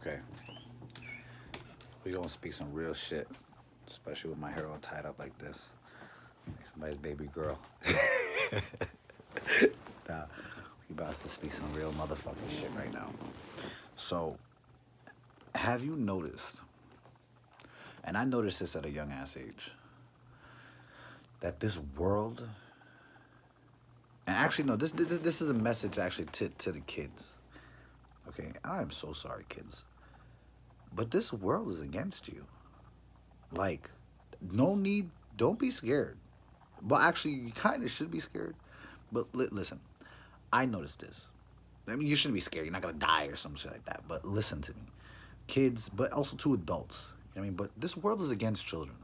Okay, we gonna speak some real shit, especially with my hair all tied up like this, like somebody's baby girl. Nah, we about to speak some real motherfucking shit right now. So, have you noticed? And I noticed this at a young ass age. That this world, and actually no, this is a message actually to the kids. Okay, I am so sorry, kids, but this world is against you. Like, no need, don't be scared. Well, actually, you kind of should be scared. But listen, I noticed this. I mean, you shouldn't be scared. You're not gonna die or some shit like that. But listen to me, kids, but also to adults. You know what I mean? But this world is against children.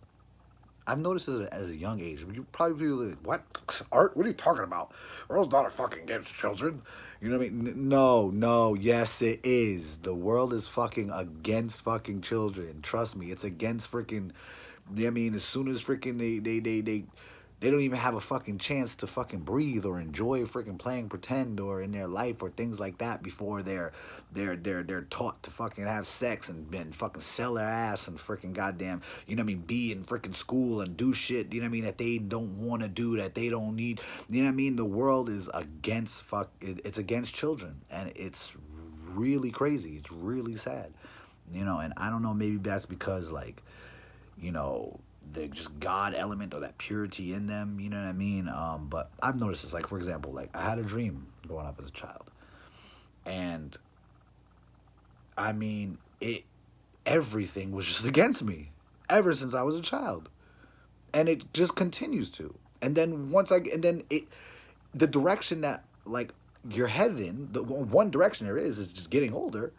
I've noticed it as a young age. You probably be like, "What art? What are you talking about? World's not fucking against children." You know what I mean? No, no, yes, it is. The world is fucking against fucking children. Trust me, it's against freaking. I mean, as soon as freaking they don't even have a fucking chance to fucking breathe or enjoy freaking playing pretend or in their life or things like that before they're taught to fucking have sex and fucking sell their ass and freaking goddamn, you know what I mean, be in freaking school and do shit, you know what I mean, that they don't want to do, that they don't need, you know what I mean. The world is against it's against children, and it's really crazy. It's really sad, you know. And I don't know, maybe that's because, like, you know, the just God element or that purity in them, you know what I mean? But I've noticed this, like, for example, like, I had a dream growing up as a child. And I mean, everything was just against me ever since I was a child. And it just continues to. And then and then the direction that, like, you're headed in, the one direction there is just getting older.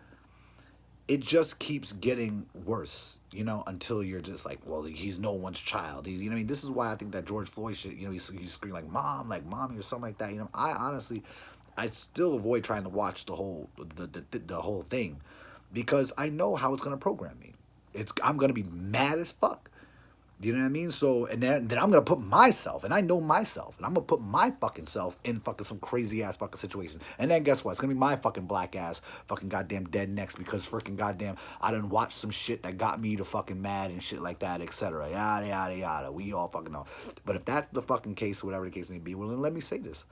It just keeps getting worse, you know, until you're just like, well, he's no one's child. He's, you know what I mean? This is why I think that George Floyd shit, you know, he's screaming like mommy or something like that. You know, I honestly, I still avoid trying to watch the whole thing, because I know how it's gonna program me. I'm gonna be mad as fuck. You know what I mean? So, and then I'm gonna put myself, and I know myself, and I'm gonna put my fucking self in fucking some crazy ass fucking situation. And then guess what? It's gonna be my fucking black ass fucking goddamn dead next, because freaking goddamn I done watched some shit that got me to fucking mad and shit like that, etc. Yada yada yada. We all fucking know. But if that's the fucking case, or whatever the case may be, well, then let me say this: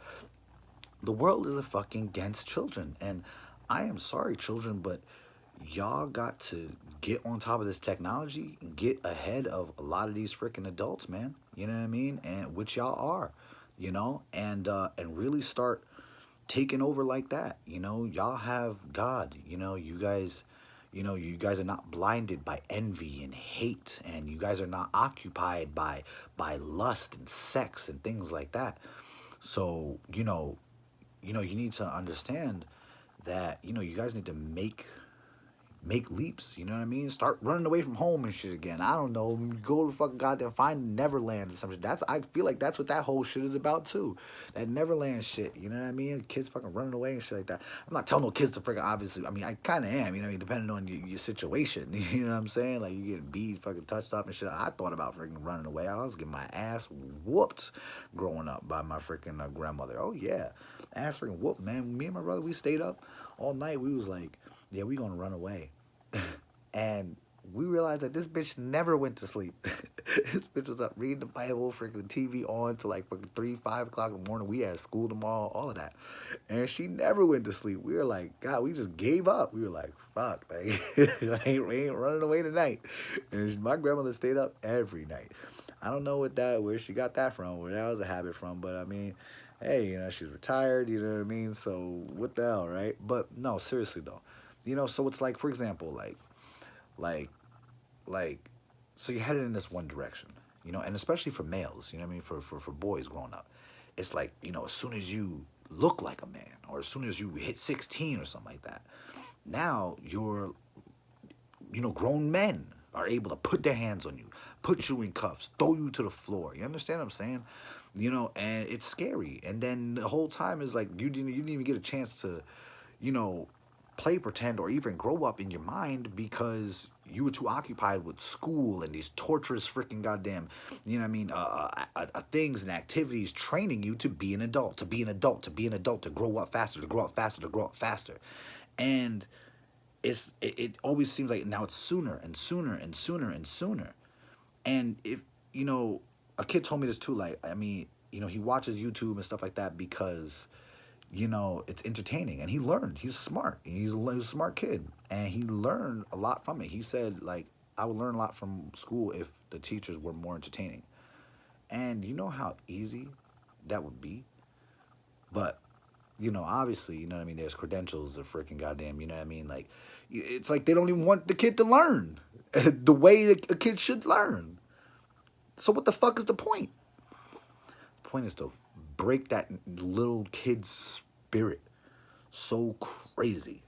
the world is a fucking against children, and I am sorry, children, but y'all got to get on top of this technology and get ahead of a lot of these freaking adults, man. You know what I mean? And which y'all are, you know, and really start taking over like that. You know, y'all have God. You know, you guys are not blinded by envy and hate, and you guys are not occupied by lust and sex and things like that. So, you need to understand that, you guys need to make leaps. You know what I mean? Start running away from home and shit again. I don't know. Go to fucking goddamn find Neverland or something. I feel like that's what that whole shit is about too. That Neverland shit. You know what I mean? Kids fucking running away and shit like that. I'm not telling no kids to freaking, obviously. I mean, I kind of am. You know what I mean? Depending on your situation. You know what I'm saying? Like, you getting beat, fucking touched up and shit. I thought about freaking running away. I was getting my ass whooped growing up by my freaking grandmother. Oh yeah, ass freaking whooped, man. Me and my brother, we stayed up all night. We was like, yeah, we gonna run away. And we realized that this bitch never went to sleep. This bitch was up reading the Bible, freaking TV on till like fucking 3, 5 o'clock in the morning. We had school tomorrow, all of that. And she never went to sleep. We were like, God, we just gave up. We were like, fuck, like, we ain't running away tonight. And my grandmother stayed up every night. I don't know where she got that from, where that was a habit from, but I mean, hey, she's retired, you know what I mean? So what the hell, right? But no, seriously though. So it's like, for example, like, like, so you're headed in this one direction, and especially for males, you know what I mean, for boys growing up, it's like, as soon as you look like a man, or as soon as you hit 16 or something like that, now you're, grown men are able to put their hands on you, put you in cuffs, throw you to the floor. You understand what I'm saying? And it's scary. And then the whole time is like, you didn't even get a chance to, you know, play pretend or even grow up in your mind, because you were too occupied with school and these torturous freaking goddamn, you know what I mean, things and activities training you to be an adult, to be an adult, to be an adult, to grow up faster, to grow up faster, to grow up faster. And it always seems like now it's sooner and sooner and sooner and sooner. And if you know, a kid told me this too. Like, I mean, he watches YouTube and stuff like that because it's entertaining, and he learned. He's smart. He's a smart kid, and he learned a lot from it. He said, like, I would learn a lot from school if the teachers were more entertaining. And you know how easy that would be? But, obviously, you know what I mean? There's credentials of freaking goddamn, you know what I mean? Like, it's like they don't even want the kid to learn the way a kid should learn. So what the fuck is the point? The point is to break that little kid's spirit so crazy.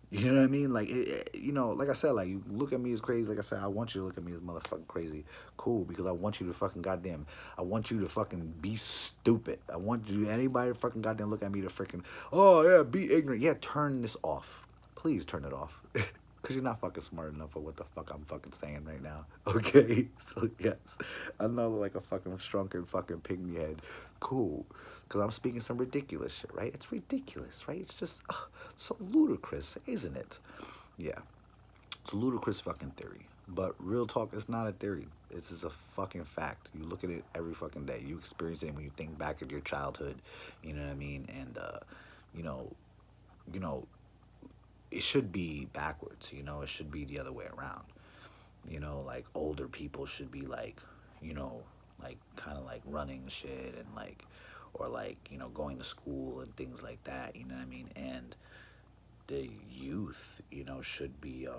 You know what I mean? Like, like I said, like, you look at me as crazy. Like I said, I want you to look at me as motherfucking crazy. Cool, because I want you to fucking I want you to fucking be stupid. I want anybody to fucking goddamn look at me to freaking, oh, yeah, be ignorant. Yeah, turn this off. Please turn it off. Because you're not fucking smart enough for what the fuck I'm fucking saying right now. Okay? So, yes. I know like a fucking shrunken fucking pygmy head. Cool. Because I'm speaking some ridiculous shit, right? It's ridiculous, right? It's just so ludicrous, isn't it? Yeah. It's a ludicrous fucking theory. But real talk, it's not a theory. This is a fucking fact. You look at it every fucking day. You experience it when you think back at your childhood. You know what I mean? And, you know, it should be backwards, it should be the other way around. Like older people should be like, like kind of like running shit and like, or like, going to school and things like that, you know what I mean? And the youth, should be,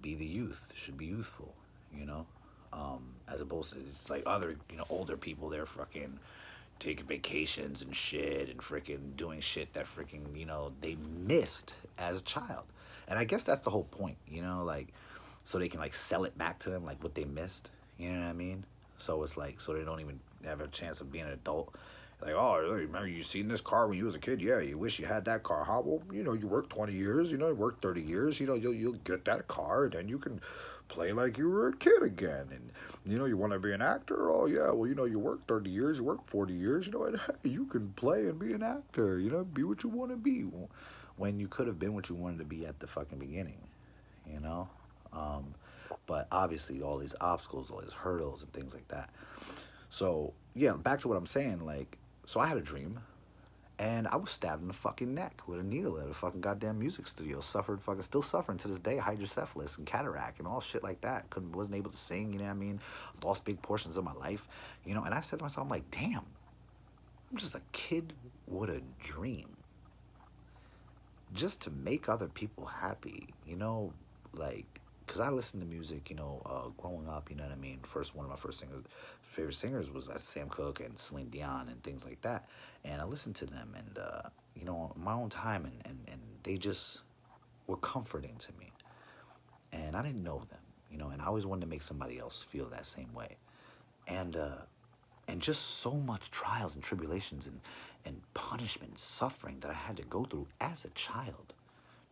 be the youth, should be youthful, as opposed to it's like other, older people, they're fucking taking vacations and shit and freaking doing shit that freaking, they missed as a child. And I guess that's the whole point, like, so they can like sell it back to them, like what they missed, you know what I mean? So it's like, so they don't even have a chance of being an adult. Like, oh, remember you seen this car when you was a kid? Yeah, you wish you had that car. How? Well, you worked 20 years, you worked 30 years, you'll get that car, and then you can play like you were a kid again. And, you want to be an actor? Oh, yeah, well, you worked 30 years, you worked 40 years, and hey, you can play and be an actor, be what you want to be. When you could have been what you wanted to be at the fucking beginning, But obviously all these obstacles, all these hurdles and things like that. So, yeah, back to what I'm saying, like, so I had a dream, and I was stabbed in the fucking neck with a needle at a fucking goddamn music studio. Still suffering to this day, hydrocephalus and cataract and all shit like that. Wasn't able to sing, you know what I mean? Lost big portions of my life, and I said to myself, I'm like, damn, I'm just a kid with a dream. Just to make other people happy, like, because I listened to music, growing up, you know what I mean? One of my favorite singers was Sam Cooke and Celine Dion and things like that. And I listened to them and, my own time, and they just were comforting to me. And I didn't know them, and I always wanted to make somebody else feel that same way. And just so much trials and tribulations and punishment and suffering that I had to go through as a child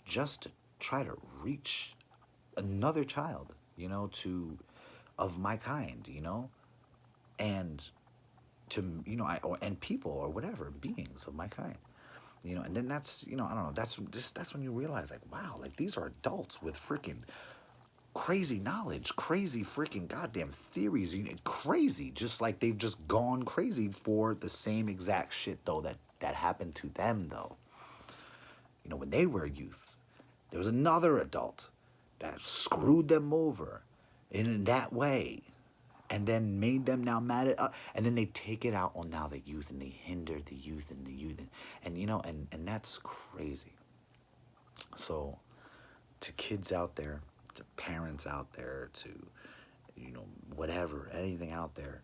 just to try to reach another child, of my kind, and to, and people or whatever, beings of my kind, and then that's, I don't know, that's when you realize, like, wow, like, these are adults with freaking crazy knowledge, crazy freaking goddamn theories, crazy, just like they've just gone crazy for the same exact shit, though, that happened to them, though. When they were youth, there was another adult that screwed them over in that way, and then made them now mad at us, and then they take it out on now the youth, and they hinder the youth, and that's crazy. So, to kids out there, to parents out there, to, whatever, anything out there,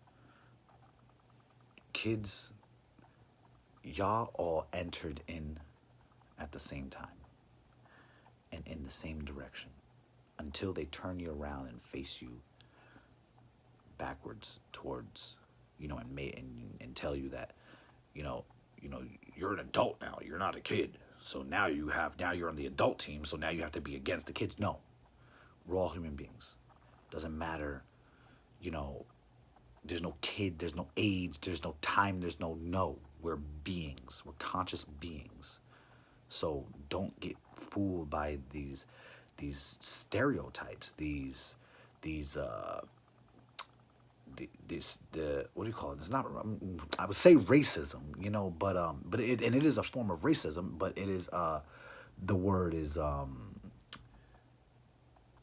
kids, y'all all entered in at the same time, and in the same direction, until they turn you around and face you backwards towards, and tell you that, you're an adult now, you're not a kid. So now you're on the adult team, so now you have to be against the kids. No. We're all human beings. Doesn't matter, there's no kid, there's no age, there's no time, there's no. We're beings. We're conscious beings. So don't get fooled by these stereotypes, these the what do you call it? It's not. I would say racism, but it is a form of racism. But it is the word is oh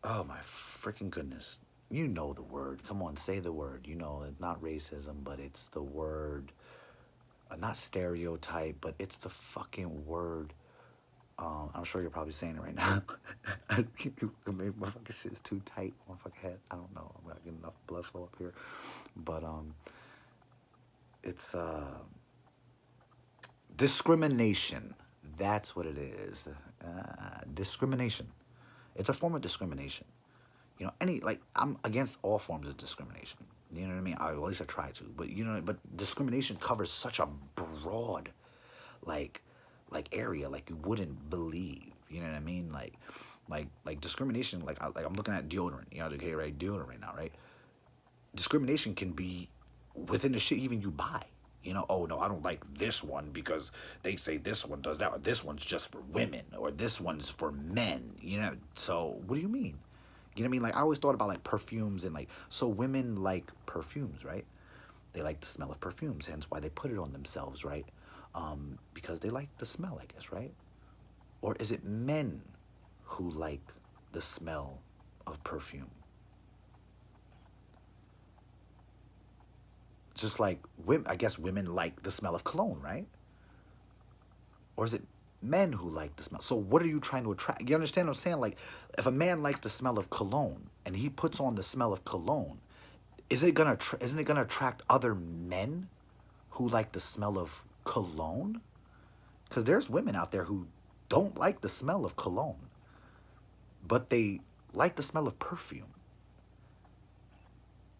my freaking goodness. You know the word. Come on, say the word. It's not racism, but it's the word. Not stereotype, but it's the fucking word. I'm sure you're probably saying it right now. Maybe my fucking shit is too tight on my fucking head. I don't know. I'm not getting enough blood flow up here. But it's discrimination. That's what it is. Discrimination. It's a form of discrimination. I'm against all forms of discrimination. You know what I mean? At least I try to. But discrimination covers such a broad, like area, like you wouldn't believe. You know what I mean? Like discrimination. Like I'm looking at deodorant. Okay, right? Deodorant right now, right? Discrimination can be within the shit even you buy. Oh no, I don't like this one because they say this one does that, or this one's just for women, or this one's for men. So what do you mean? You know what I mean? Like I always thought about like perfumes and so women like perfumes, right? They like the smell of perfumes, hence why they put it on themselves, right? Because they like the smell, I guess, right? Or is it men who like the smell of perfume? Just like women, I guess women like the smell of cologne, right? Or is it men who like the smell? So what are you trying to attract? You understand what I'm saying? Like, if a man likes the smell of cologne and he puts on the smell of cologne, isn't it gonna attract other men who like the smell of cologne? Because there's women out there who don't like the smell of cologne, but they like the smell of perfume.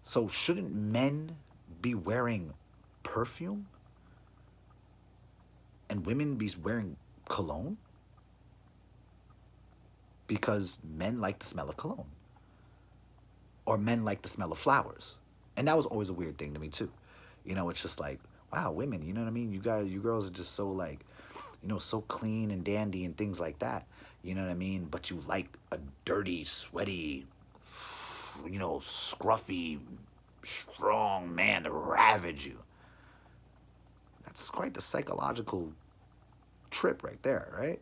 So shouldn't men be wearing perfume and women be wearing cologne? Because men like the smell of cologne, or men like the smell of flowers. And that was always a weird thing to me too. It's just like, wow, women, you know what I mean? You girls are just so like, so clean and dandy and things like that. You know what I mean? But you like a dirty, sweaty, scruffy, strong man to ravage you. That's quite the psychological trip right there, right?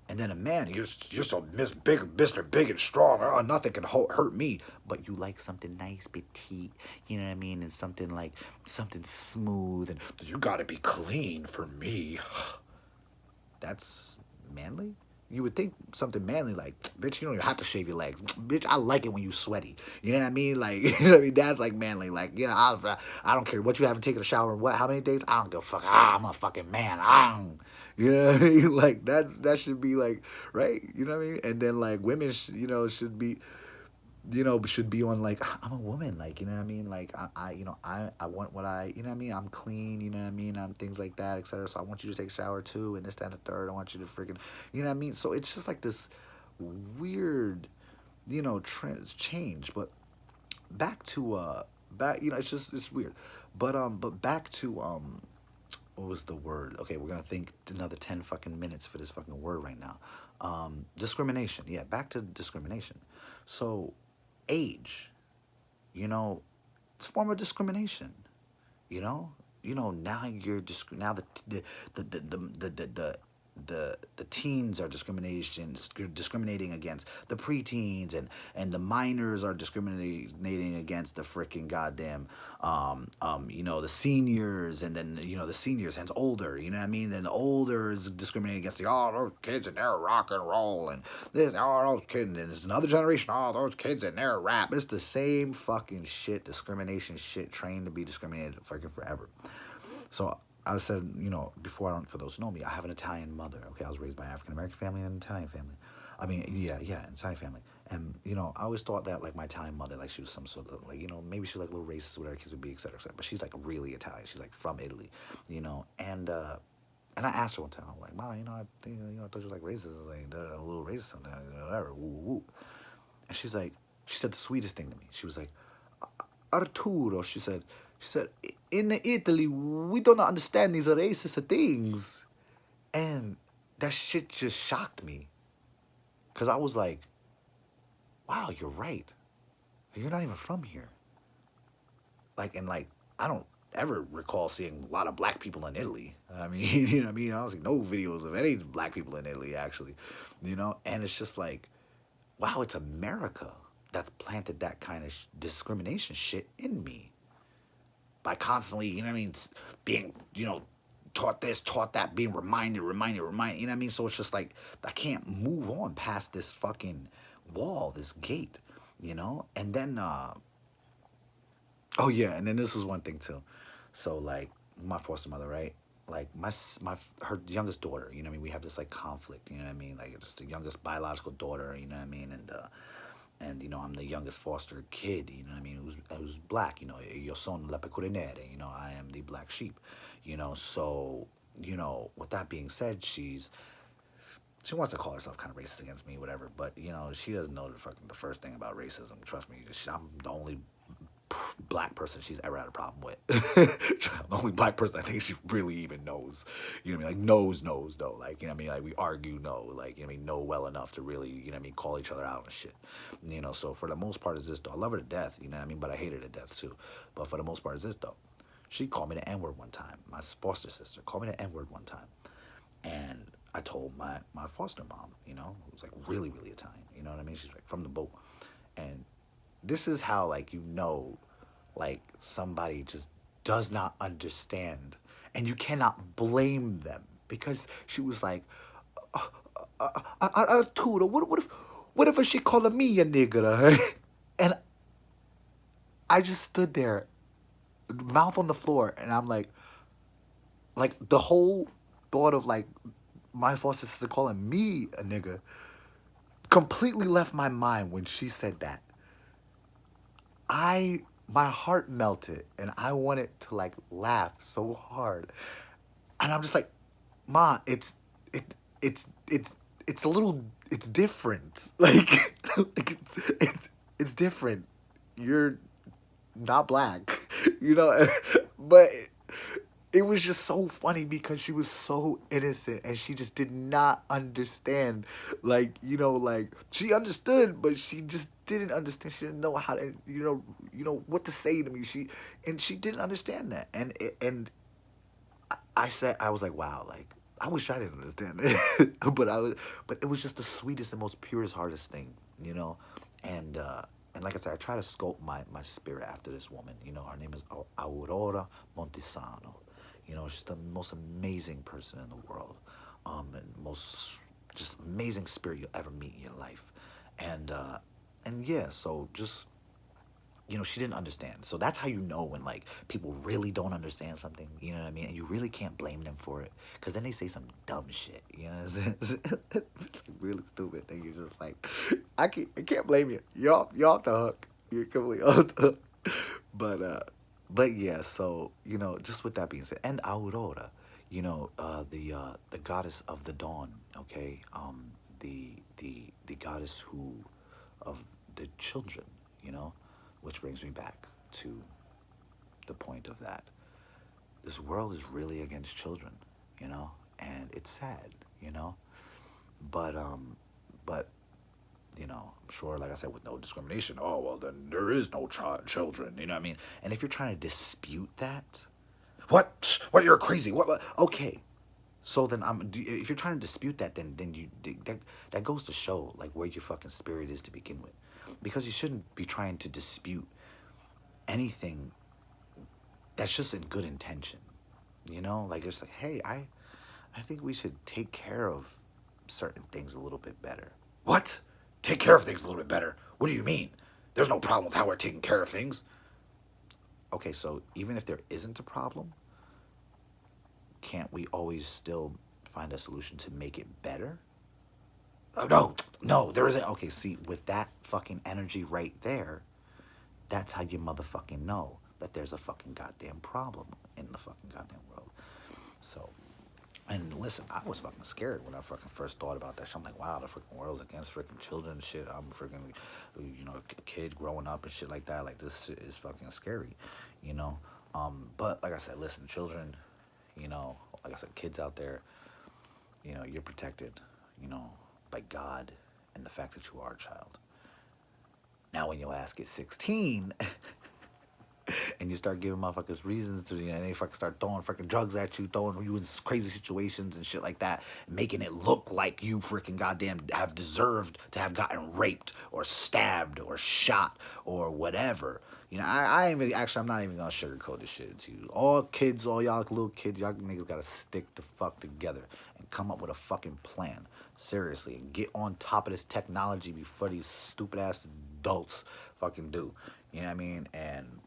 And then a man, you're so Mr. Big and strong. Nothing can hurt me. But you like something nice, petite, you know what I mean? And something smooth. And you gotta be clean for me. That's manly? You would think something manly like, bitch, you don't even have to shave your legs. Bitch, I like it when you sweaty. You know what I mean? Like, you know what I mean? That's like manly. Like, I don't care what you haven't taken a shower in how many days? I don't give a fuck. I'm a fucking man. You know what I mean? Like, that should be like, right? You know what I mean? And then like women, should be, should be on like, I'm a woman, like, you know what I mean? Like, I want what you know what I mean? I'm clean, you know what I mean? I'm things like that, etc. So I want you to take a shower too, and this, that, and the third. I want you to freaking, you know what I mean? So it's just like this weird, change. But back to, it's weird. But back to, what was the word? Okay, we're gonna think another 10 fucking minutes for this fucking word right now. Discrimination. Yeah, back to discrimination. So, age, it's a form of discrimination. Now you're now the teens are discriminating against the preteens, and the minors are discriminating against the freaking goddamn the seniors, and then the seniors hence older, you know what I mean? Then the older is discriminating against those kids and their rock and roll, and this those kids, and there's another generation, those kids and their rap. It's the same fucking shit, discrimination shit, trained to be discriminated fucking forever. So I said, before, for those who know me, I have an Italian mother. Okay, I was raised by an African-American family and an Italian family. I mean, yeah, an Italian family. And, I always thought that, like, my Italian mother, like, she was some sort of, like, maybe she was, like, a little racist, whatever kids would be, et cetera, et cetera. But she's, like, really Italian. She's, like, from Italy, And I asked her one time, I'm like, Mom, I think, I thought you was, like, racist. I was like, they're a little racist sometimes, whatever, woo, woo. And she said the sweetest thing to me. She was like, Arturo, she said, in Italy, we don't understand these racist things. And that shit just shocked me. Because I was like, wow, you're right. You're not even from here. Like, and like, I don't ever recall seeing a lot of black people in Italy. I mean, you know what I mean? I don't see no videos of any black people in Italy, actually. You know? And it's just like, wow, it's America that's planted that kind of discrimination shit in me by constantly, you know what I mean, being, taught this, taught that, being reminded, you know what I mean? So it's just like, I can't move on past this fucking wall, this gate, And then, oh yeah, and then this was one thing too. So like, my foster mother, right? Like her youngest daughter, you know what I mean? We have this like conflict, you know what I mean? Like it's the youngest biological daughter, you know what I mean? And I'm the youngest foster kid, you know what I mean, who's black, io sono la pecore nere, I am the black sheep, so, with that being said, she wants to call herself kind of racist against me, whatever, but, she doesn't know the first thing about racism, trust me, I'm the only black person she's ever had a problem with. The only black person I think she really even knows. You know what I mean? Like knows though. Like, you know what I mean? Like we argue know. Like, you know what I mean? Know well enough to really, you know what I mean, call each other out and shit. So for the most part is this though. I love her to death, you know what I mean? But I hate her to death too. But for the most part is this though. She called me the N-word one time. My foster sister called me the N-word one time. And I told my foster mom, who was like really, really Italian, you know what I mean? She's like from the boat. And this is how like like somebody just does not understand, and you cannot blame them because she was like, Arturo, what if she calling me a nigger? And I just stood there, mouth on the floor, and I'm like the whole thought of like my foster sister calling me a nigga completely left my mind when she said that. My heart melted and I wanted to like laugh so hard. And I'm just like, Ma, it's a little it's different. Like it's different. You're not black. But it was just so funny because she was so innocent and she just did not understand. Like she understood, but she just didn't understand. She didn't know how to, what to say to me. She didn't understand that. And I was like, wow, like I wish I didn't understand it. But it was just the sweetest and most purest, hardest thing, And and like I said, I try to sculpt my spirit after this woman. Her name is Aurora Montesano. She's the most amazing person in the world, and most just amazing spirit you'll ever meet in your life, and yeah, so just she didn't understand. So that's how you know when like people really don't understand something. You know what I mean? And you really can't blame them for it because then they say some dumb shit. You know what I'm saying? It's like really stupid thing. You're just like, I can't blame you. You're off the hook. You're completely off the hook. But yeah. So just with that being said, and Aurora, the goddess of the dawn. Okay, the goddess of the children. Which brings me back to the point of that. This world is really against children, and it's sad, But but I'm sure, like I said, with no discrimination. Oh well, then there is no children, you know what I mean? And if you're trying to dispute that, what? What? You're crazy. What? Okay. So then if you're trying to dispute that, then that goes to show like where your fucking spirit is to begin with, because you shouldn't be trying to dispute anything that's just in good intention, like it's like, hey, I think we should take care of certain things a little bit better. What? Take care of things a little bit better? What do you mean? There's no problem with how we're taking care of things. Okay, so even if there isn't a problem, can't we always still find a solution to make it better? Oh, no, there isn't. Okay, see, with that fucking energy right there, that's how you motherfucking know that there's a fucking goddamn problem in the fucking goddamn world. So, and listen, I was fucking scared when I fucking first thought about that shit. I'm like, wow, the freaking world's against freaking children and shit. I'm freaking, a kid growing up and shit like that. Like, this shit is fucking scary, But like I said, listen, children, like I said, kids out there, you're protected, you know, by God and the fact that you are a child. Now, when your ass gets 16, and you start giving motherfuckers reasons to, and they fucking start throwing freaking drugs at you, throwing you in crazy situations and shit like that, making it look like you freaking goddamn have deserved to have gotten raped or stabbed or shot or whatever. I ain't really, actually, I'm not even gonna sugarcoat this shit to you. All kids, all y'all little kids, y'all niggas gotta stick the fuck together and come up with a fucking plan. Seriously, and get on top of this technology before these stupid ass adults fucking do. You know what I mean? And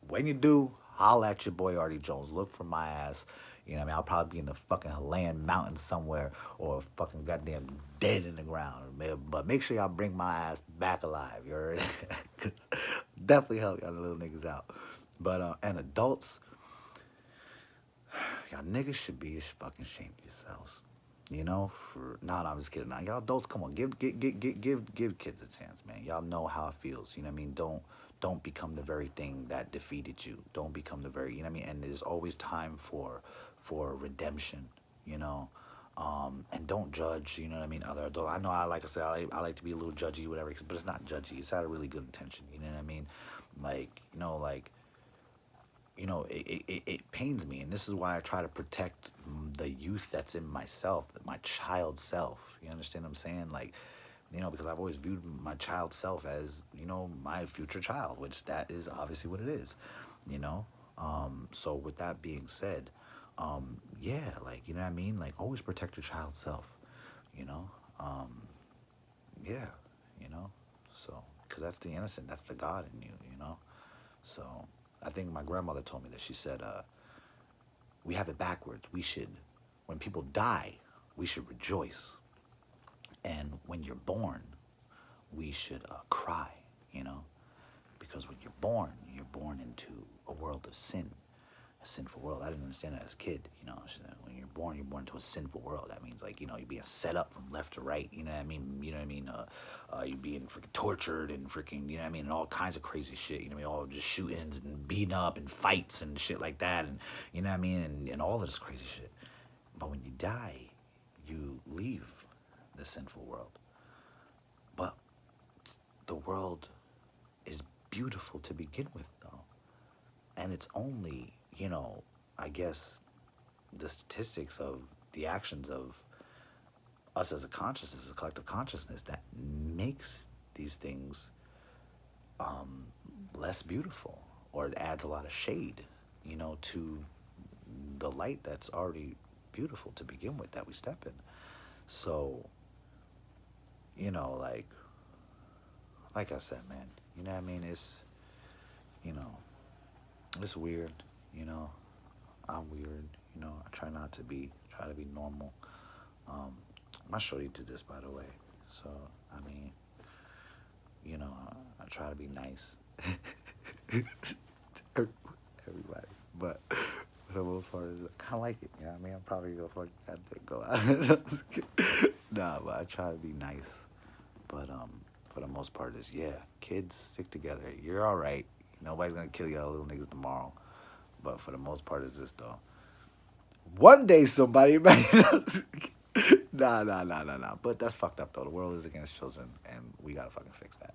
when you do, holla at your boy Artie Jones. Look for my ass. You know what I mean? I'll probably be in the fucking Himalayan mountains somewhere or fucking goddamn dead in the ground. But make sure y'all bring my ass back alive. You heard? Definitely help y'all little niggas out. But, and adults, y'all niggas should be fucking ashamed of yourselves. No, I'm just kidding. Now, y'all adults, come on, give kids a chance, man. Y'all know how it feels. You know what I mean? Don't become the very thing that defeated you. Don't become the very, you know what I mean? And there's always time for redemption, and don't judge, you know what I mean, other adults. I know, like I said, I like to be a little judgy, whatever, but it's not judgy. It's out of really good intention, you know what I mean? It pains me, and this is why I try to protect the youth that's in myself, my child self. You understand what I'm saying? Like, because I've always viewed my child self as, my future child, which that is obviously what it is, you know? So with that being said, yeah, like, you know what I mean? Like, always protect your child self, you know? Yeah, you know? So, because that's the innocent, that's the God in you, you know? So, I think my grandmother told me that. She said, we have it backwards. When people die, we should rejoice. And when you're born, we should cry, because when you're born into a world of sin, a sinful world. I didn't understand that as a kid, when you're born into a sinful world. That means, like, you're being set up from left to right, you know what I mean? You're being freaking tortured and freaking, you know what I mean, and all kinds of crazy shit, you know what I mean, all just shootings and beating up and fights and shit like that, and, you know what I mean, and all of this crazy shit. But when you die, you leave the sinful world. But the world is beautiful to begin with, though. And it's only, I guess, the statistics of the actions of us as a consciousness, as a collective consciousness, that makes these things less beautiful, or it adds a lot of shade, to the light that's already beautiful to begin with, that we step in. So, like I said, man, you know what I mean? It's, it's weird, I'm weird, I try to be normal. My shorty did this, by the way. So, I mean, I try to be nice to everybody. But for the most part, I kind of like it. You know what I mean? I'm probably going to fucking go out. Nah, but I try to be nice. But for the most part, is, yeah, kids, stick together. You're all right. Nobody's going to kill y'all little niggas tomorrow. But for the most part, it's this, though. One day somebody might... Nah. But that's fucked up, though. The world is against children, and we got to fucking fix that.